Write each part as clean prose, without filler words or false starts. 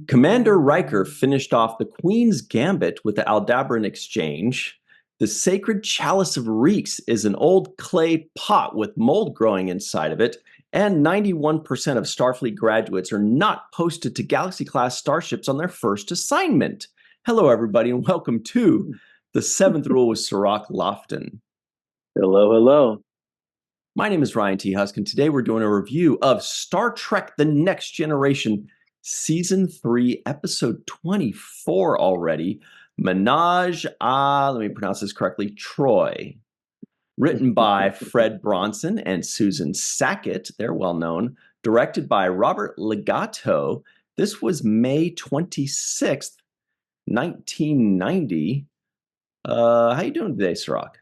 Commander Riker finished off the Queen's Gambit with the Aldebaran exchange. The Sacred Chalice of Reeks is an old clay pot with mold growing inside of it, and 91% of Starfleet graduates are not posted to Galaxy-class starships on their first assignment. Hello, everybody, and welcome to The Seventh Rule with Cirroc Lofton. Hello, hello. My name is Ryan T. Husk, and today we're doing a review of Star Trek The Next Generation, Season 3, Episode 24 already, Menage let me pronounce this correctly, Troi. Written by Fred Bronson and Susan Sackett, they're well known. Directed by Robert Legato. This was May 26th, 1990. How you doing today, Cirroc?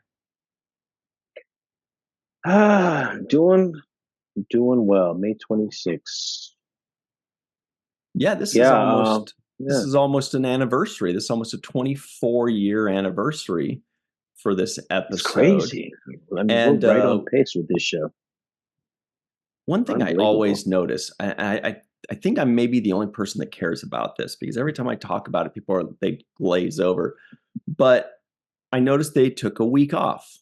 Doing well. May 26th. Yeah, this is almost an anniversary. This is almost a 24-year anniversary for this episode. It's crazy. We're right on pace with this show. One thing I always notice, I think I may be the only person that cares about this, because every time I talk about it, they glaze over. But I noticed they took a week off.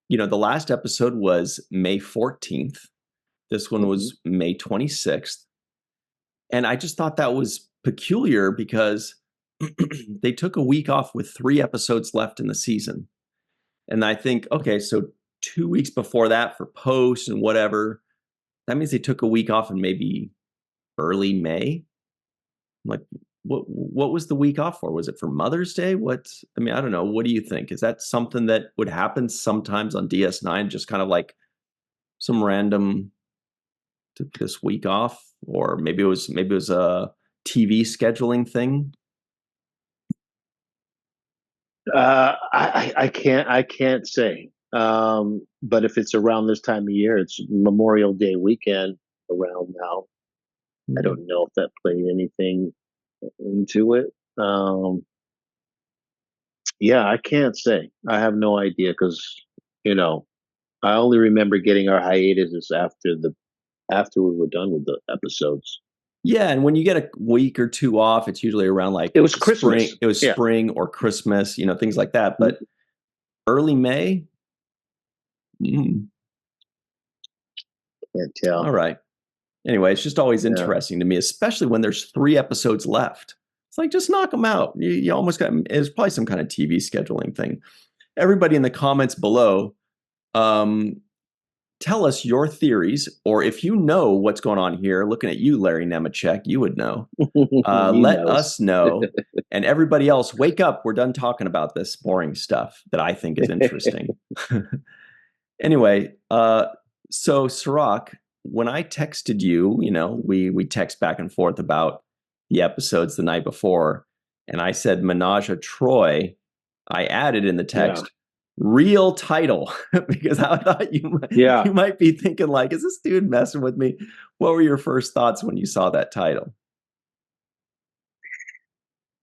You know, the last episode was May 14th. This one was May 26th. And I just thought that was peculiar because they took a week off with 3 episodes left in the season. And I think, okay, so 2 weeks before that for post and whatever, that means they took a week off in maybe early May. Like, what was the week off for? Was it for Mother's Day? I don't know. What do you think? Is that something that would happen sometimes on DS9? Just kind of like some random took this week off, or maybe it was a TV scheduling thing. I can't say. But if it's around this time of year, it's Memorial Day weekend around now. I don't know if that played anything into it. Yeah, I can't say. I have no idea because, I only remember getting our hiatuses after we were done with the episodes. Yeah, and when you get a week or two off, it's usually around like it was Christmas. Spring, it was spring or Christmas, things like that. But early May, can't tell. All right. Anyway, it's just always interesting to me, especially when there's 3 episodes left. It's like, just knock them out. You almost got. It's probably some kind of TV scheduling thing. Everybody in the comments below, tell us your theories, or if you know what's going on here. Looking at you, Larry Nemechek, you would know. Let us know. And everybody else, wake up. We're done talking about this boring stuff that I think is interesting. Anyway, so Cirroc, when I texted you, we text back and forth about the episodes the night before, and I said Menage a Troi. I added in the text, real title, because I thought you might be thinking, like, is this dude messing with me? What were your first thoughts when you saw that title?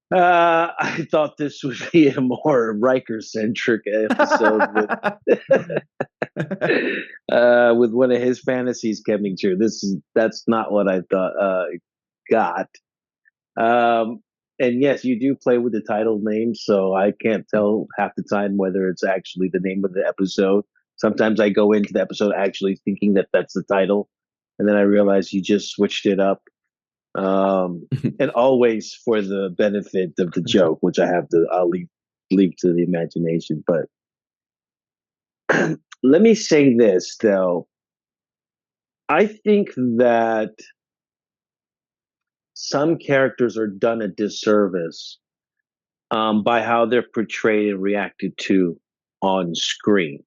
I thought this would be a more Riker-centric episode with one of his fantasies coming true. That's not what I thought got. And yes, you do play with the title name, so I can't tell half the time whether it's actually the name of the episode. Sometimes I go into the episode actually thinking that that's the title, and then I realize you just switched it up. And always for the benefit of the joke, which I'll leave to the imagination. But let me say this, though. I think that some characters are done a disservice by how they're portrayed and reacted to on screen.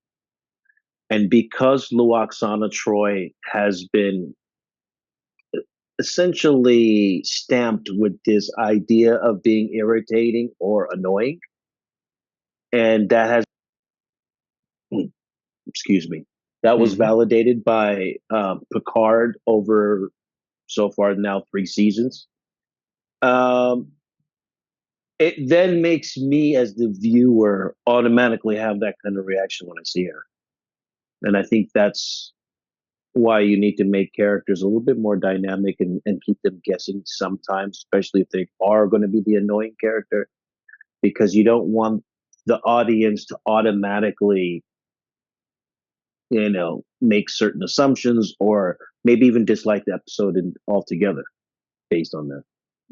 And because Lwaxana Troi has been essentially stamped with this idea of being irritating or annoying, and that was validated by Picard over so far now 3 seasons. It then makes me as the viewer automatically have that kind of reaction when I see her. And I think that's why you need to make characters a little bit more dynamic and keep them guessing sometimes, especially if they are going to be the annoying character, because you don't want the audience to automatically, make certain assumptions or maybe even dislike the episode altogether based on that.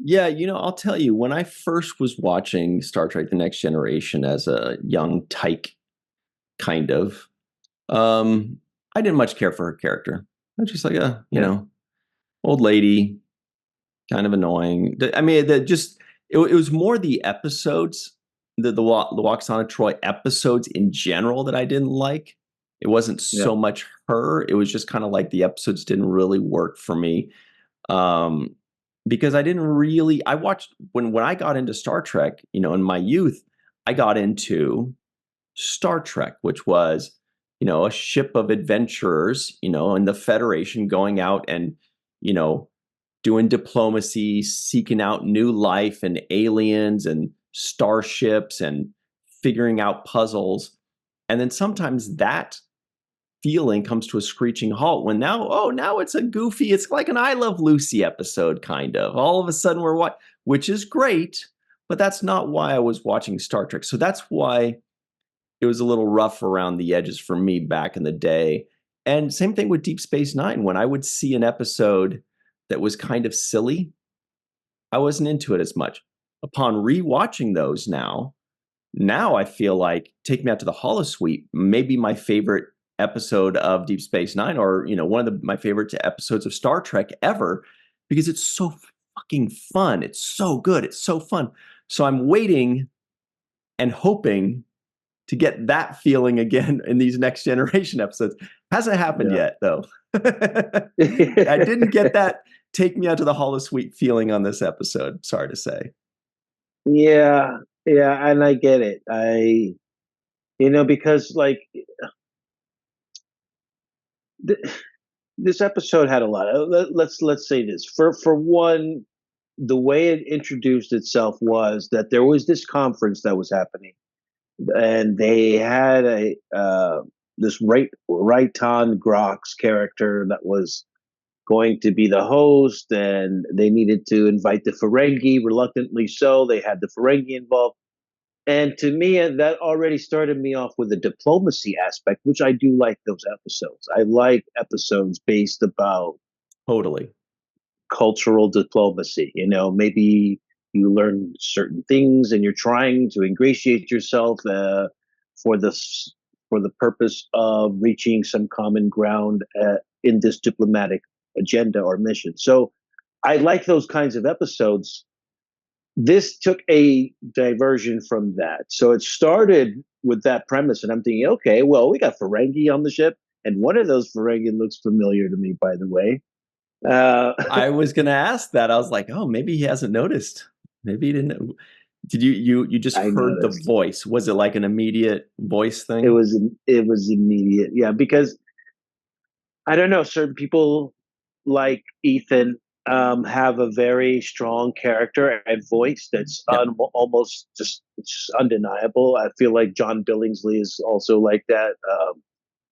Yeah, I'll tell you, when I first was watching Star Trek: The Next Generation as a young tyke, kind of, I didn't much care for her character. I was just like, old lady, kind of annoying. I mean, it was more the episodes, the Waxana Troy episodes in general that I didn't like. It wasn't Yeah. so much her. It was just kind of like the episodes didn't really work for me. Because I watched when I got into Star Trek, in my youth, I got into Star Trek, which was, a ship of adventurers, in the Federation going out and, you know, doing diplomacy, seeking out new life and aliens and starships and figuring out puzzles. And then sometimes that feeling comes to a screeching halt when now it's a goofy, it's like an I Love Lucy episode, kind of. All of a sudden which is great, but that's not why I was watching Star Trek. So that's why it was a little rough around the edges for me back in the day. And same thing with Deep Space Nine. When I would see an episode that was kind of silly, I wasn't into it as much. Upon rewatching those now I feel like Take Me Out to the Holosuite may be my favorite episode of Deep Space Nine, or one of my favorite episodes of Star Trek ever, because it's so fucking fun. It's so good. It's so fun. So I'm waiting and hoping to get that feeling again in these Next Generation episodes. Hasn't happened yet, though. I didn't get that Take Me Out to the Holosuite feeling on this episode, sorry to say. Yeah, yeah, and I get it. Because like this episode had a lot of, let's say this. For one, the way it introduced itself was that there was this conference that was happening, and they had this Raitan Grox character that was going to be the host, and they needed to invite the Ferengi. Reluctantly so, they had the Ferengi involved. And to me, that already started me off with the diplomacy aspect, which I do like those episodes. I like episodes based about Totally cultural diplomacy. Maybe you learn certain things and you're trying to ingratiate yourself for this for the purpose of reaching some common ground in this diplomatic agenda or mission. So I like those kinds of episodes. This took a diversion from that. So it started with that premise, and I'm thinking, okay, well, we got Ferengi on the ship, and one of those Ferengi looks familiar to me, by the way. I was going to ask that. I was like, oh, maybe he hasn't noticed. Maybe he didn't. Did you just I heard the noticed. voice? Was it like an immediate voice thing? It was immediate, yeah, because I don't know, certain people like Ethan have a very strong character and voice that's Yeah. almost just it's undeniable. I feel like John Billingsley is also like that.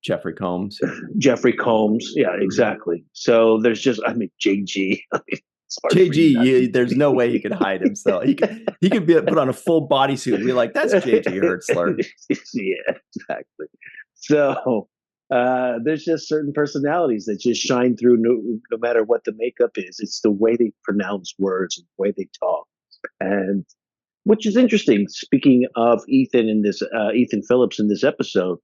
Jeffrey Combs. Jeffrey Combs, yeah, exactly. So there's just, JG. It's hard for you not JG, there's no way he could hide himself. He could be put on a full bodysuit and be like, "That's JG Hertzler." Yeah, exactly. So there's just certain personalities that just shine through, no matter what the makeup is. It's the way they pronounce words and the way they talk, and which is interesting. Speaking of Ethan Phillips in this episode,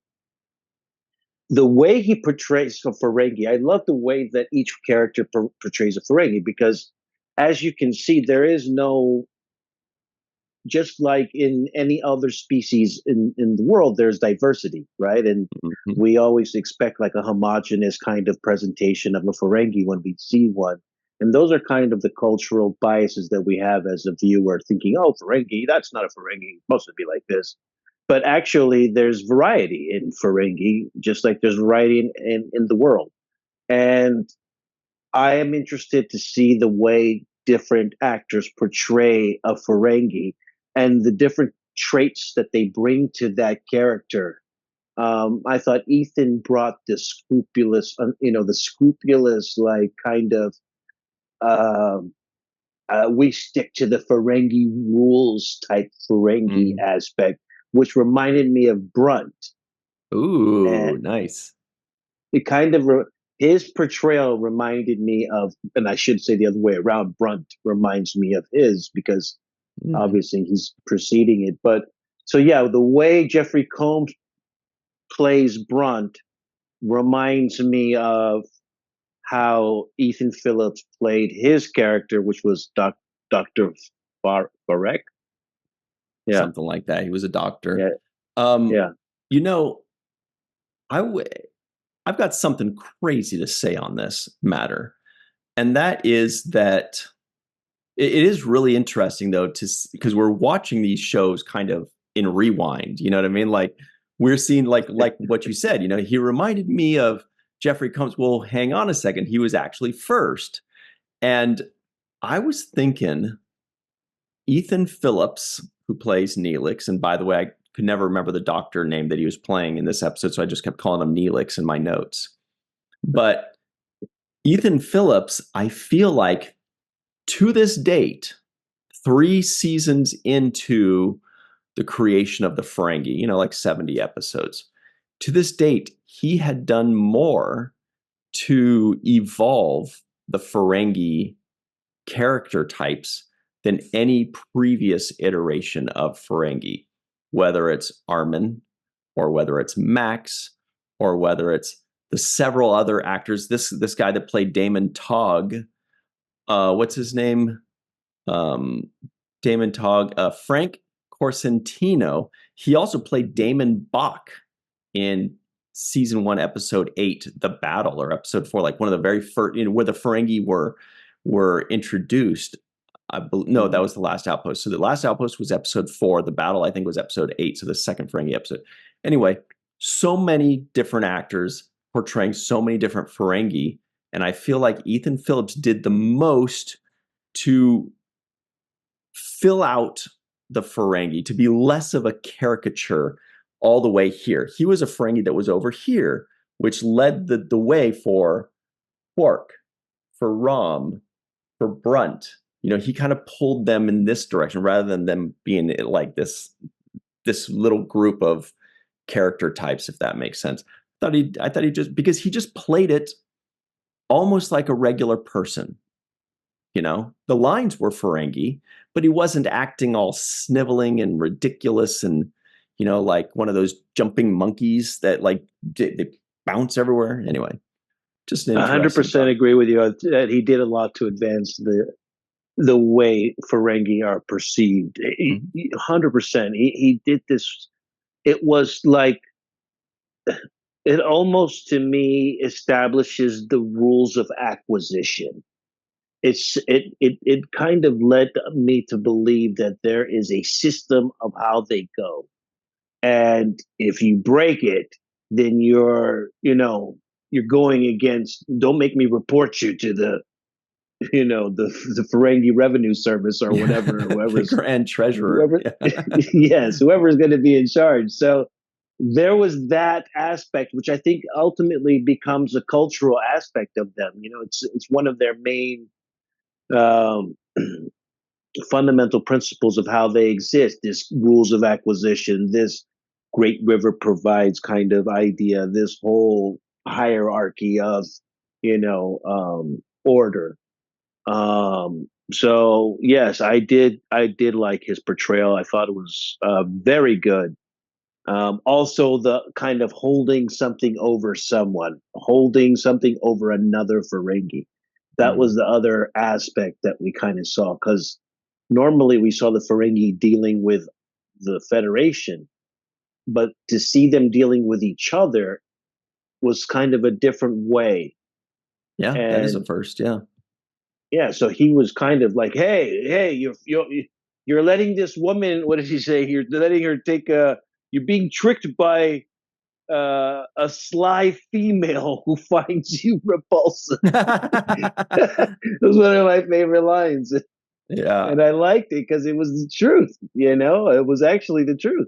the way he portrays a Ferengi, I love the way that each character portrays a Ferengi, because, as you can see, there is no, just like in any other species in the world, there's diversity, right? And Mm-hmm. we always expect like a homogenous kind of presentation of a Ferengi when we see one. And those are kind of the cultural biases that we have as a viewer, thinking, oh, Ferengi, that's not a Ferengi, it's supposed to be like this. But actually, there's variety in Ferengi, just like there's variety in the world. And I am interested to see the way different actors portray a Ferengi and the different traits that they bring to that character I thought Ethan brought the scrupulous, the scrupulous, like, kind of, um, we stick to the Ferengi rules type Ferengi Mm. aspect, which reminded me of Brunt. Ooh, And nice. it kind of, his portrayal reminded me of, and I should say the other way around, Brunt reminds me of his, because Hmm. obviously he's preceding it. But so, yeah, the way Jeffrey Combs plays Brunt reminds me of how Ethan Phillips played his character, which was Dr. Farek. Yeah, Something like that. He was a doctor. yeah, Um, yeah. you know, I w- I've got something crazy to say on this matter, and that is that it is really interesting though because we're watching these shows kind of in rewind. You know what I mean? Like we're seeing like what you said. You know, he reminded me of Jeffrey Combs. Well, hang on a second. He was actually first, and I was thinking Ethan Phillips, who plays Neelix, and by the way, I could never remember the doctor name that he was playing in this episode, so I just kept calling him Neelix in my notes. But Ethan Phillips, I feel like to this date, 3 seasons into the creation of the Ferengi, like 70 episodes, to this date, he had done more to evolve the Ferengi character types than any previous iteration of Ferengi, whether it's Armin or whether it's Max or whether it's the several other actors. This guy that played Damon Togg, what's his name? Um, Damon Togg, Frank Corsentino. He also played Damon Bach in season 1, episode 8, The Battle, or episode 4, like one of the very first, where the Ferengi were introduced. No, that was the last outpost. So the last outpost was episode 4. The battle, I think, was episode 8. So the second Ferengi episode. Anyway, so many different actors portraying so many different Ferengi, and I feel like Ethan Phillips did the most to fill out the Ferengi to be less of a caricature all the way here. He was a Ferengi that was over here, which led the way for Quark, for Rom, for Brunt. He kind of pulled them in this direction rather than them being like this little group of character types, if that makes sense. I thought he just because he just played it almost like a regular person. The lines were Ferengi, but he wasn't acting all sniveling and ridiculous and like one of those jumping monkeys that like they bounce everywhere. Anyway, just an interesting 100% thought. agree with you that he did a lot to advance the way Ferengi are perceived. 100%. He did this. It was like, it almost to me establishes the rules of acquisition. It kind of led me to believe that there is a system of how they go, and if you break it, then you're going against. Don't make me report you to the Ferengi Revenue Service or Yeah. whatever, The grand treasurer. whoever Yeah. yes, whoever's going to be in charge. So there was that aspect, which I think ultimately becomes a cultural aspect of them. It's one of their main um, fundamental principles of how they exist. This rules of acquisition, this great river provides kind of idea, this whole hierarchy of order. So yes, I did like his portrayal. I thought it was very good. Also, the kind of holding something over someone, holding something over another Ferengi. That Mm. was the other aspect that we kind of saw, because normally we saw the Ferengi dealing with the Federation, but to see them dealing with each other was kind of a different way. Yeah, that is a And first. Yeah. yeah, so he was kind of like, hey, you're letting this woman. What did he say? You're letting her take a. You're being tricked by a sly female who finds you repulsive. That was one of my favorite lines, Yeah. and I liked it because it was the truth. It was actually the truth.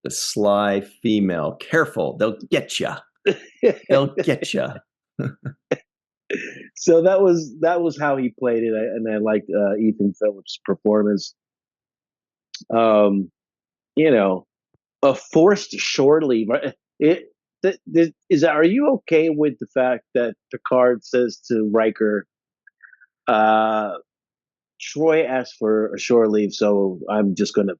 The sly female. Careful, they'll get you. They'll get you. So that was how he played it, and I liked Ethan Phillips' performance. Um, you know, a forced shore leave. It is that? Are you okay with the fact that Picard says to Riker, uh, "Troy asked for a shore leave, so I'm just gonna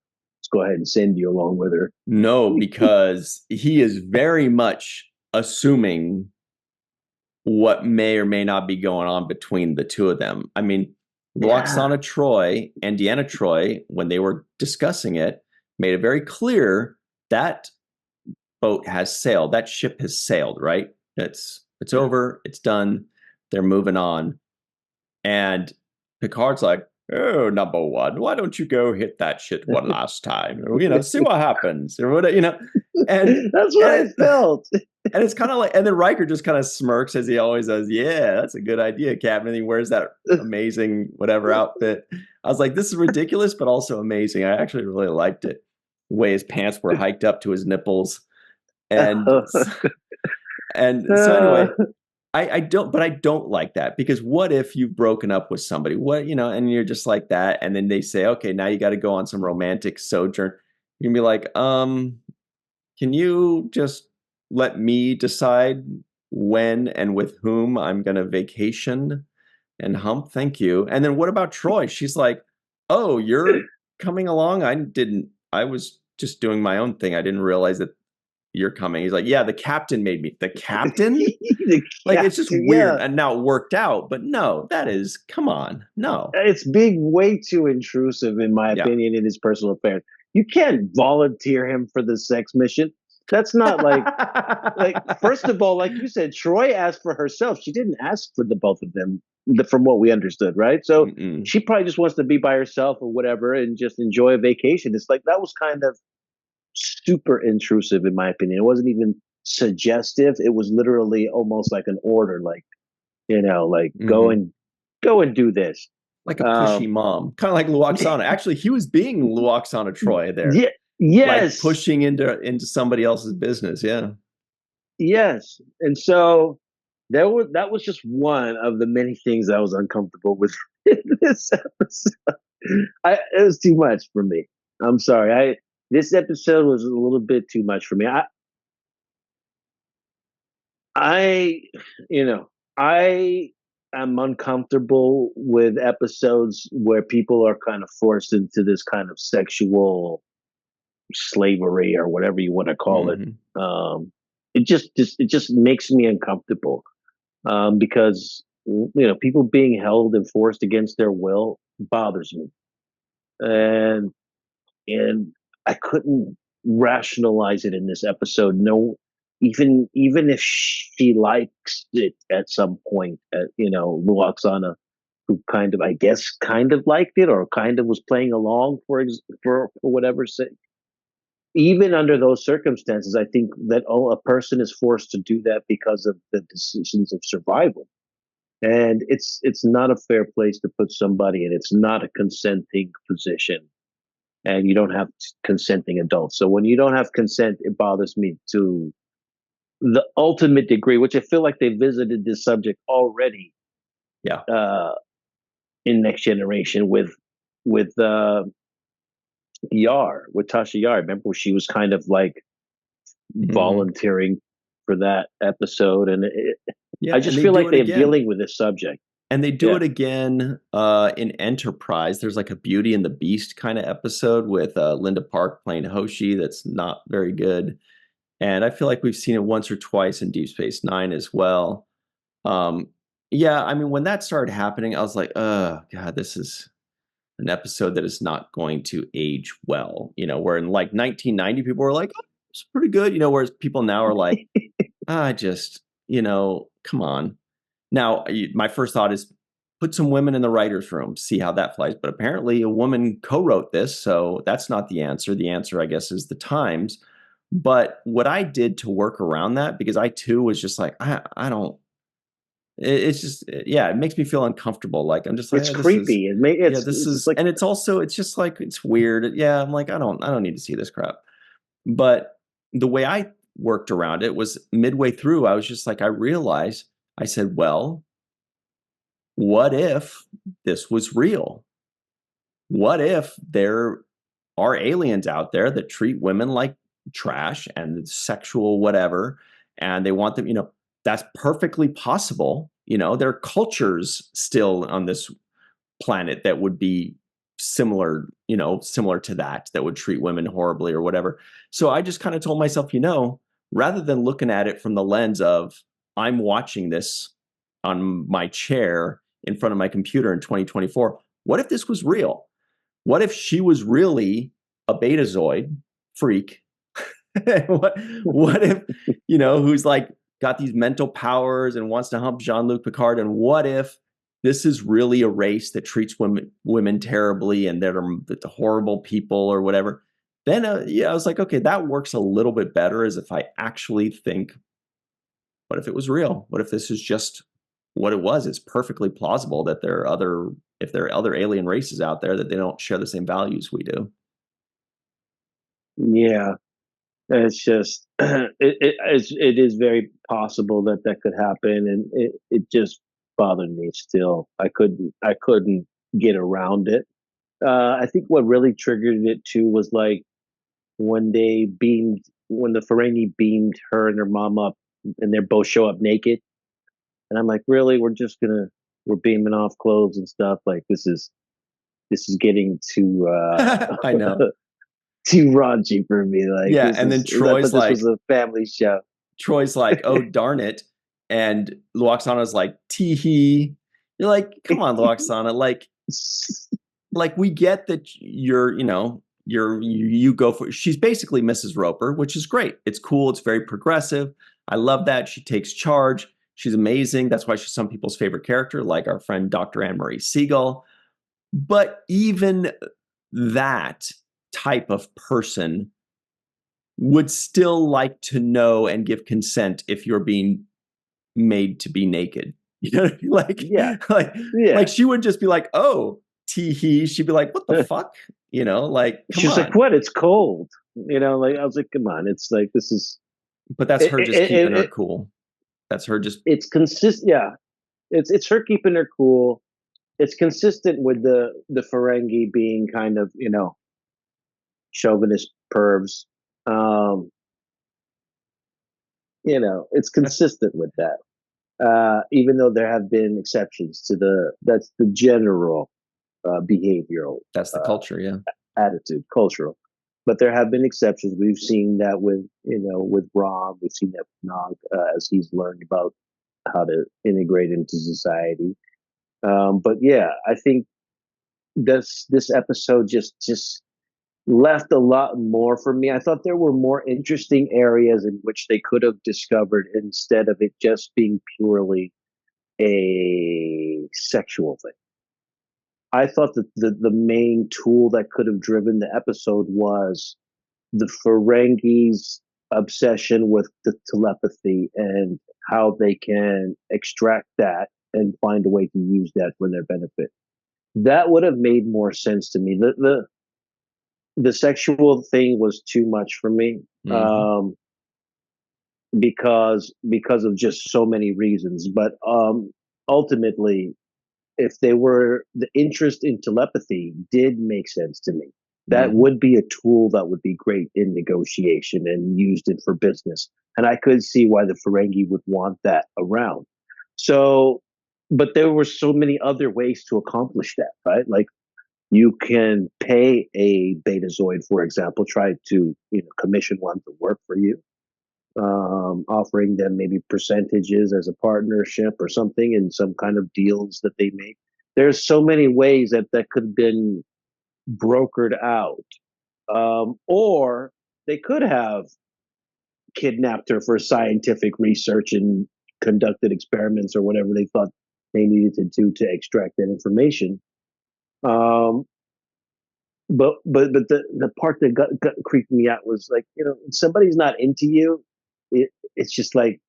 go ahead and send you along with her"? No, because he is very much assuming what may or may not be going on between the two of them. I mean, Luoxana Troi and Deanna Troi, when they were discussing it, made it very clear that boat has sailed. That ship has sailed, right? It's over. It's done. They're moving on. And Picard's like, "Oh, number one, why don't you go hit that shit one last time? See what happens." Or whatever, And that's what I felt. And it's kind of like, and then Riker just kind of smirks as he always does. "Yeah, that's a good idea, Captain." And he wears that amazing whatever outfit. I was like, this is ridiculous, but also amazing. I actually really liked it. The way his pants were hiked up to his nipples. And and so anyway, I don't like that, because what if you've broken up with somebody? And you're just like that, and then they say, "Okay, now you got to go on some romantic sojourn." You're gonna be like, can you just let me decide when and with whom I'm going to vacation and hump? Thank you. And then what about Troi? She's like, "Oh, you're coming along? I was just doing my own thing. I didn't realize that you're coming." He's like, "Yeah, the captain made me." The captain? It's just weird. And now it worked out, but no, come on. No. It's being way too intrusive, in my opinion, in his personal affairs. You can't volunteer him for the sex mission. That's not first of all, like you said, Troi asked for herself. She didn't ask for the both of them, from what we understood, right? So she probably just wants to be by herself or whatever and just enjoy a vacation. It's like, that was kind of super intrusive, in my opinion. It wasn't even suggestive. It was literally almost like an order, go and do this. Like a pushy mom, kind of like Luoxana. Actually, he was being Luoxana Troi there. Yeah, yes, like pushing into somebody else's business. Yeah, yes. And so that was just one of the many things I was uncomfortable with in this episode. It was too much for me. I'm sorry. This episode was a little bit too much for me. I am uncomfortable with episodes where people are kind of forced into this kind of sexual slavery, or whatever you want to call it. It just makes me uncomfortable, because people being held and forced against their will bothers me, and I couldn't rationalize it in this episode. No, even if she likes it at some point, Luoxana, who kind of liked it, or kind of was playing along for whatever's sake. Even under those circumstances, I think that a person is forced to do that because of the decisions of survival, and it's not a fair place to put somebody in. It's not a consenting position, and you don't have consenting adults. So when you don't have consent, it bothers me to the ultimate degree, which I feel like they visited this subject already. Yeah. In Next Generation with Yar, with Tasha Yar. Remember, she was kind of like volunteering for that episode, and I just feel like they're dealing with this subject. And they do it again in Enterprise. There's like a Beauty and the Beast kind of episode with Linda Park playing Hoshi that's not very good. And I feel like we've seen it once or twice in Deep Space Nine as well. I mean, when that started happening, I was like, "Oh, God, this is an episode that is not going to age well." Where in like 1990, people were like, "Oh, it's pretty good," whereas people now are like, come on. Now, my first thought is put some women in the writer's room, see how that flies. But apparently a woman co-wrote this, so that's not the answer. The answer, I guess, is the times. But what I did to work around that, because I too was just like, I don't, it's just, it makes me feel uncomfortable. Like, I'm just like, it's creepy. And it's also, it's just like, it's weird. Yeah. I'm like, I don't need to see this crap. But the way I worked around it was midway through, I was just like, I realized, I said, well, what if this was real? What if there are aliens out there that treat women like trash and sexual whatever, and they want them, that's perfectly possible. There are cultures still on this planet that would be similar to that would treat women horribly or whatever. So I just kind of told myself, rather than looking at it from the lens of I'm watching this on my chair in front of my computer in 2024, what if this was real? What if she was really a betazoid freak? what if, who's like got these mental powers and wants to hump Jean-Luc Picard? And what if this is really a race that treats women terribly and that are horrible people or whatever? Then, I was like, okay, that works a little bit better as if I actually think, what if it was real? What if this is just what it was? It's perfectly plausible that if there are other alien races out there that they don't share the same values we do. Yeah, it's just it is very possible that could happen, and it just bothered me still. I couldn't get around it. I think what really triggered it too was like when when the Ferengi beamed her and her mom up, and they both show up naked, and I'm like, really, we're beaming off clothes and stuff. Like this is getting too I know. too raunchy for me. Like, yeah, and then Troy's this was a family show. Troy's like, oh darn it, and Luoxana's like, tee hee. You're like, come on, Luoxana, like we get that you go for. She's basically Mrs. Roper, which is great. It's cool. It's very progressive. I love that she takes charge. She's amazing. That's why she's some people's favorite character, like our friend Dr. Marie Segal. But even that type of person would still like to know and give consent if you're being made to be naked. Like, Yeah. like she would just be like, oh, tee hee. She'd be like, what the fuck? Like, come She's on. like, what? It's cold. Like I was like, come on. It's like this is. But that's her just keeping her cool. That's her just. It's consistent. Yeah, it's her keeping her cool. It's consistent with the Ferengi being kind of chauvinist pervs. It's consistent with that. Even though there have been exceptions to that's the general behavioral. That's the culture, yeah. Attitude, cultural. But there have been exceptions. We've seen that with Rom. We've seen that with Nog as he's learned about how to integrate into society. But yeah, I think this episode just left a lot more for me. I thought there were more interesting areas in which they could have discovered instead of it just being purely a sexual thing. I thought that the main tool that could have driven the episode was the Ferengi's obsession with the telepathy and how they can extract that and find a way to use that for their benefit. That would have made more sense to me. The sexual thing was too much for me, because of just so many reasons. But ultimately, if the interest in telepathy did make sense to me, that would be a tool that would be great in negotiation and used it for business. And I could see why the Ferengi would want that around. So, but there were so many other ways to accomplish that, right? Like you can pay a Betazoid, for example, try to commission one to work for you, offering them maybe percentages as a partnership or something in some kind of deals that they make. There's so many ways that could have been brokered out. Or they could have kidnapped her for scientific research and conducted experiments or whatever they thought they needed to do to extract that information. But the part that got creeped me out was like, somebody's not into you. It's just like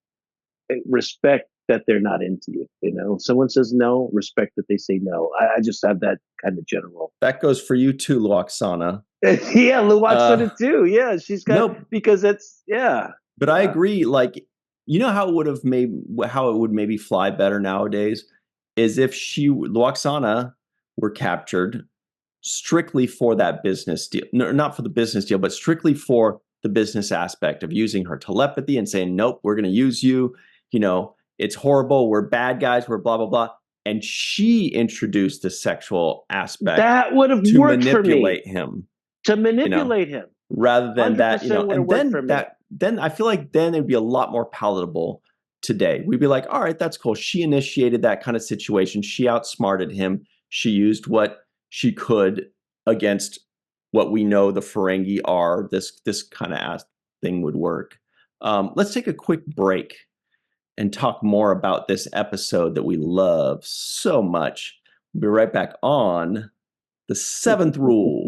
respect that they're not into you. If someone says no, respect that they say no. I just have that kind of general. That goes for you too, Luoxana. Yeah, Luwak's done it too. Yeah, she's got no, because it's yeah. but I agree. Like, you know how it would have made how it would maybe fly better nowadays is if Luoxana were captured strictly for that business deal, no, not for the business deal, but strictly for the business aspect of using her telepathy and saying, nope, we're going to use you. You know, it's horrible. We're bad guys. We're blah, blah, blah. And she introduced the sexual aspect That would have to worked for me. manipulate him, To you know, manipulate him. rather than that, you know, 100% would have and worked for me. then I feel like then it'd be a lot more palatable today. We'd be like, all right, that's cool. She initiated that kind of situation. She outsmarted him. She used what she could against what we know the Ferengi are. This kind of thing would work. Let's take a quick break and talk more about this episode that we love so much. We'll be right back on The Seventh Rule.